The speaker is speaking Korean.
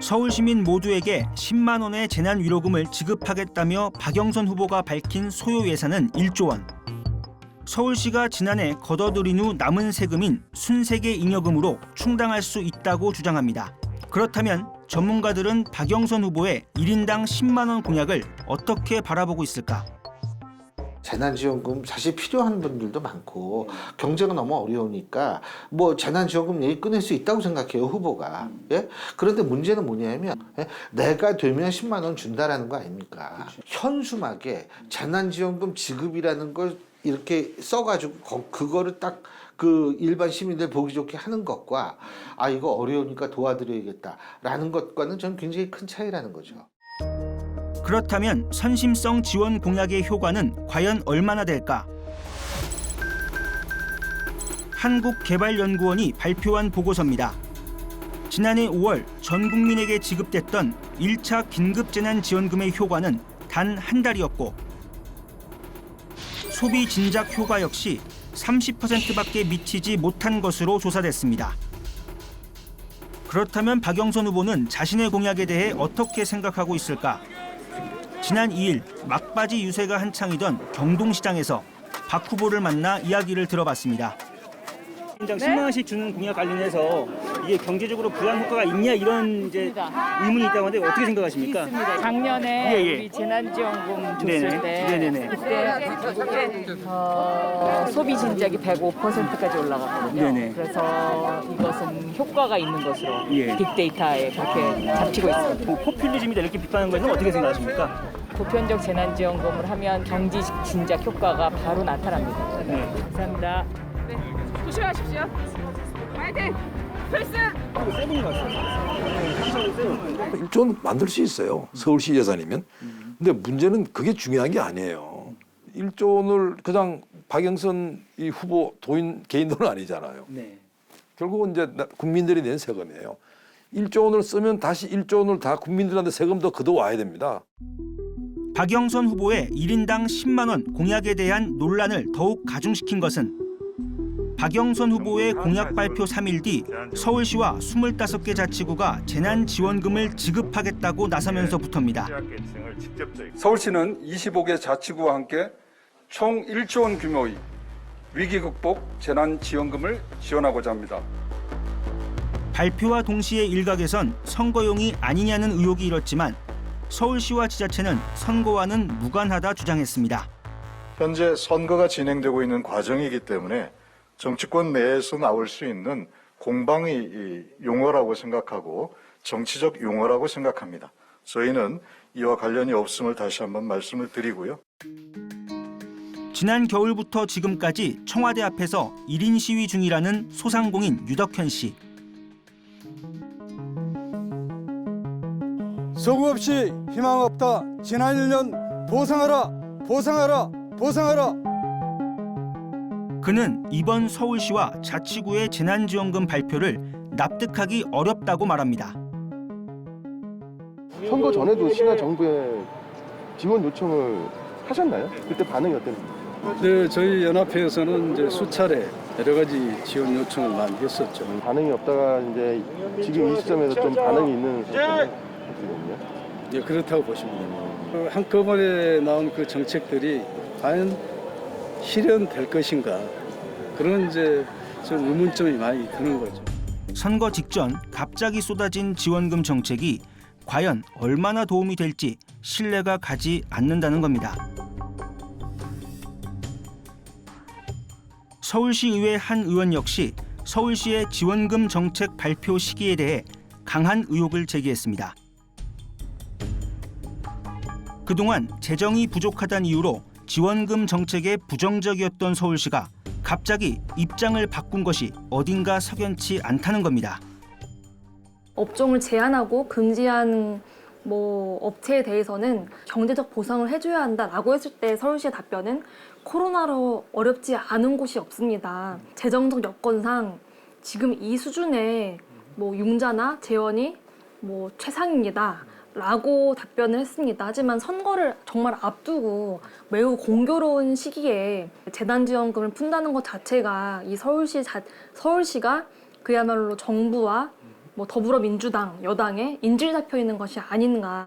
서울 시민 모두에게 10만 원의 재난 위로금을 지급하겠다며 박영선 후보가 밝힌 소요 예산은 1조 원. 서울시가 지난해 걷어들인 후 남은 세금인 순세계 잉여금으로 충당할 수 있다고 주장합니다. 그렇다면 전문가들은 박영선 후보의 1인당 10만 원 공약을 어떻게 바라보고 있을까? 재난지원금 사실 필요한 분들도 많고 경제가 너무 어려우니까 뭐 재난지원금 얘기 꺼낼 수 있다고 생각해요, 후보가. 예? 그런데 문제는 뭐냐면 내가 되면 10만 원 준다라는 거 아닙니까? 현수막에 재난지원금 지급이라는 걸 이렇게 써가지고 그거를 딱 그 일반 시민들 보기 좋게 하는 것과 아 이거 어려우니까 도와드려야겠다라는 것과는 전 굉장히 큰 차이라는 거죠. 그렇다면 선심성 지원 공약의 효과는 과연 얼마나 될까? 한국개발연구원이 발표한 보고서입니다. 지난해 5월 전 국민에게 지급됐던 1차 긴급재난지원금의 효과는 단 한 달이었고 소비 진작 효과 역시 30%밖에 미치지 못한 것으로 조사됐습니다. 그렇다면 박영선 후보는 자신의 공약에 대해 어떻게 생각하고 있을까? 지난 2일 막바지 유세가 한창이던 경동시장에서 박 후보를 만나 이야기를 들어봤습니다. 10만 원씩 주는 공약 관련해서 이게 경제적으로 부담 효과가 있냐 이런 이제 의문이 있다고 하는데 어떻게 생각하십니까? 있습니다. 작년에 예, 예. 우리 재난지원금 줬을 네네. 때 네네네. 그때 소비 진작이 105%까지 올라갔거든요. 네네. 그래서 이것은 효과가 있는 것으로 예. 빅데이터에 그렇게 잡히고 있습니다. 뭐 포퓰리즘이다 이렇게 비판하는 것은 어떻게 생각하십니까? 보편적 재난지원금을 하면 경제 진작 효과가 바로 나타납니다. 네. 감사합니다. 조심하십시오. 파이팅! 필승! 세분이 갔어요. 1조는 만들 수 있어요. 서울시 예산이면. 근데 문제는 그게 중요한 게 아니에요. 1조 원을 그냥 박영선 이 후보 개인 돈은 아니잖아요. 네. 결국은 이제 국민들이 낸 세금이에요. 1조 원을 쓰면 다시 1조 원을 다 국민들한테 세금 더 걷어와야 됩니다. 박영선 후보의 1인당 10만 원 공약에 대한 논란을 더욱 가중시킨 것은 박영선 후보의 공약 발표 3일 뒤 서울시와 25개 자치구가 재난지원금을 지급하겠다고 나서면서부터입니다. 서울시는 25개 자치구와 함께 총 1조 원 규모의 위기 극복 재난지원금을 지원하고자 합니다. 발표와 동시에 일각에선 선거용이 아니냐는 의혹이 일었지만 서울시와 지자체는 선거와는 무관하다 주장했습니다. 현재 선거가 진행되고 있는 과정이기 때문에 정치권 내에서 나올 수 있는 공방의 용어라고 생각하고 정치적 용어라고 생각합니다. 저희는 이와 관련이 없음을 다시 한번 말씀을 드리고요. 지난 겨울부터 지금까지 청와대 앞에서 1인 시위 중이라는 소상공인 유덕현 씨. 소금 없이 희망 없다. 지난 1년 보상하라, 보상하라, 보상하라. 그는 이번 서울시와 자치구의 재난지원금 발표를 납득하기 어렵다고 말합니다. 선거 전에도 시나 정부에 지원 요청을 하셨나요? 그때 반응이 어땠나요? 네, 저희 연합회에서는 이제 수차례 여러 가지 지원 요청을 많이 했었죠. 반응이 없다가 이제 지금 이 시점에서 좀 반응이 있는 상태는 어떻게 예, 그렇다고 보시면 됩니다. 한꺼번에 나온 그 정책들이 과연 실현될 것인가 그런 이제 좀 의문점이 많이 드는 거죠. 선거 직전 갑자기 쏟아진 지원금 정책이 과연 얼마나 도움이 될지 신뢰가 가지 않는다는 겁니다. 서울시의회 한 의원 역시 서울시의 지원금 정책 발표 시기에 대해 강한 의혹을 제기했습니다. 그동안 재정이 부족하다는 이유로 지원금 정책에 부정적이었던 서울시가 갑자기 입장을 바꾼 것이 어딘가 석연치 않다는 겁니다. 업종을 제한하고 금지한 업체에 대해서는 경제적 보상을 해줘야 한다라고 했을 때 서울시의 답변은 코로나로 어렵지 않은 곳이 없습니다. 재정적 여건상 지금 이 수준의 융자나 재원이 최상입니다. 라고 답변을 했습니다. 하지만 선거를 정말 앞두고 매우 공교로운 시기에 재난지원금을 푼다는 것 자체가 이 서울시가 그야말로 정부와 뭐 더불어민주당, 여당에 인질 잡혀 있는 것이 아닌가.